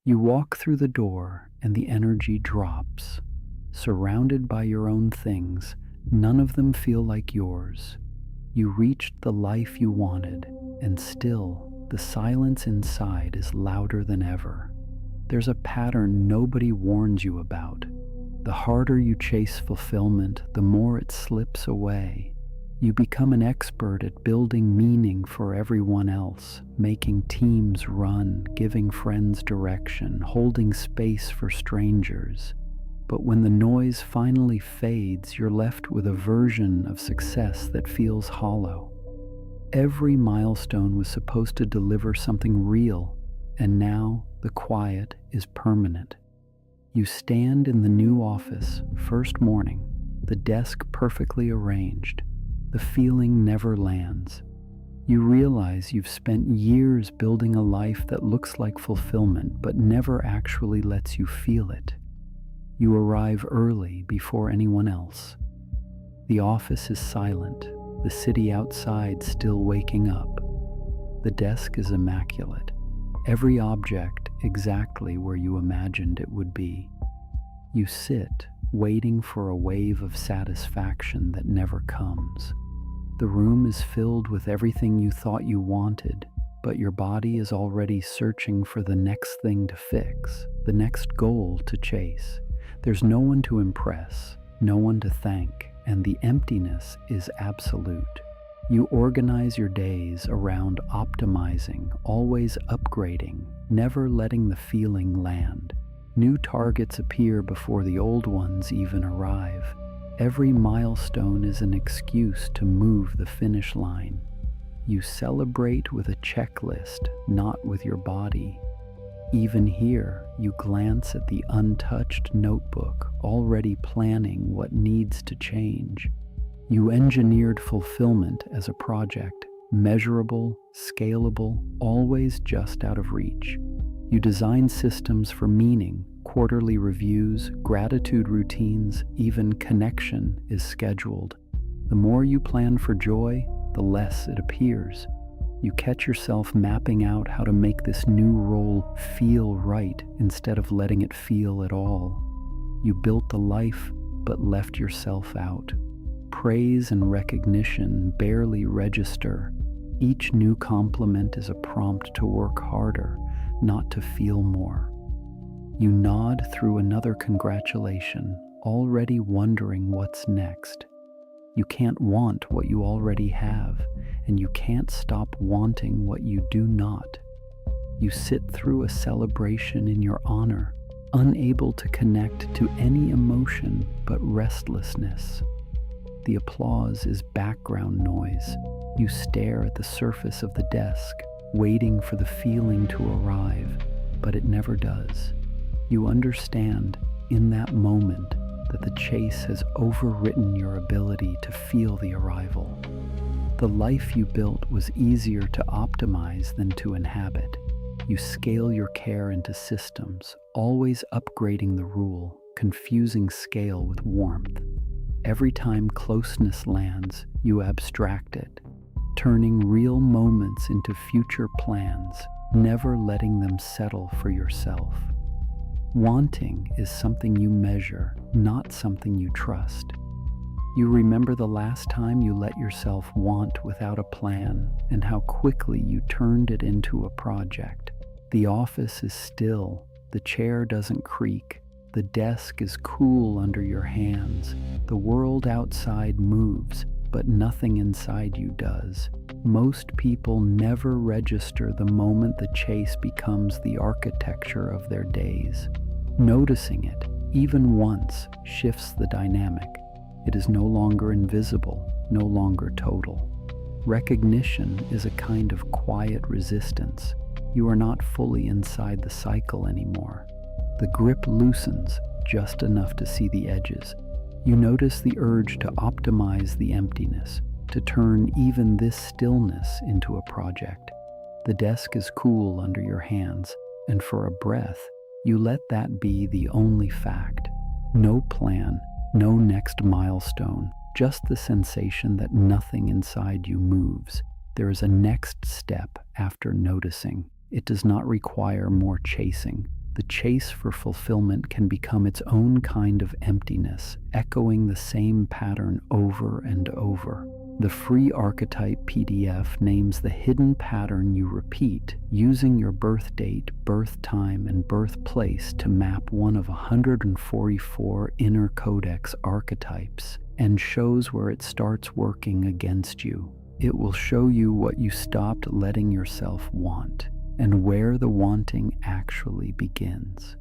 You walk through the door and the energy drops. Surrounded by your own things, none of them feel like yours. You reached the life you wanted, and still, the silence inside is louder than ever. There's a pattern nobody warns you about. The harder you chase fulfillment, the more it slips away. You become an expert at building meaning for everyone else, making teams run, giving friends direction, holding space for strangers. But when the noise finally fades, you're left with a version of success that feels hollow. Every milestone was supposed to deliver something real, and now the quiet is permanent. You stand in the new office, first morning, the desk perfectly arranged. The feeling never lands. You realize you've spent years building a life that looks like fulfillment, but never actually lets you feel it. You arrive early before anyone else. The office is silent, the city outside still waking up. The desk is immaculate, every object exactly where you imagined it would be. You sit, waiting for a wave of satisfaction that never comes. The room is filled with everything you thought you wanted, but your body is already searching for the next thing to fix, the next goal to chase. There's no one to impress, no one to thank, and the emptiness is absolute. You organize your days around optimizing, always upgrading, never letting the feeling land. New targets appear before the old ones even arrive. Every milestone is an excuse to move the finish line. You celebrate with a checklist, not with your body. Even here, you glance at the untouched notebook, already planning what needs to change. You engineered fulfillment as a project, measurable, scalable, always just out of reach. You design systems for meaning, quarterly reviews, gratitude routines, even connection is scheduled. The more you plan for joy, the less it appears. You catch yourself mapping out how to make this new role feel right instead of letting it feel at all. You built the life, but left yourself out. Praise and recognition barely register. Each new compliment is a prompt to work harder, not to feel more. You nod through another congratulation, already wondering what's next. You can't want what you already have, and you can't stop wanting what you do not. You sit through a celebration in your honor, unable to connect to any emotion but restlessness. The applause is background noise. You stare at the surface of the desk, waiting for the feeling to arrive, but it never does. You understand, in that moment, that the chase has overwritten your ability to feel the arrival. The life you built was easier to optimize than to inhabit. You scale your care into systems, always upgrading the rule, confusing scale with warmth. Every time closeness lands, you abstract it, turning real moments into future plans, never letting them settle for yourself. Wanting is something you measure, not something you trust. You remember the last time you let yourself want without a plan, and how quickly you turned it into a project. The office is still, the chair doesn't creak, the desk is cool under your hands, the world outside moves, but nothing inside you does. Most people never register the moment the chase becomes the architecture of their days. Noticing it, even once, shifts the dynamic. It is no longer invisible, no longer total. Recognition is a kind of quiet resistance. You are not fully inside the cycle anymore. The grip loosens just enough to see the edges. You notice the urge to optimize the emptiness, to turn even this stillness into a project. The desk is cool under your hands, and for a breath, you let that be the only fact. No plan, no next milestone, just the sensation that nothing inside you moves. There is a next step after noticing. It does not require more chasing. the chase for fulfillment can become its own kind of emptiness, echoing the same pattern over and over. The free archetype PDF names the hidden pattern you repeat, using your birth date, birth time, and birthplace to map one of 144 InnerCodex archetypes, and shows where it starts working against you. It will show you what you stopped letting yourself want, and where the wanting actually begins.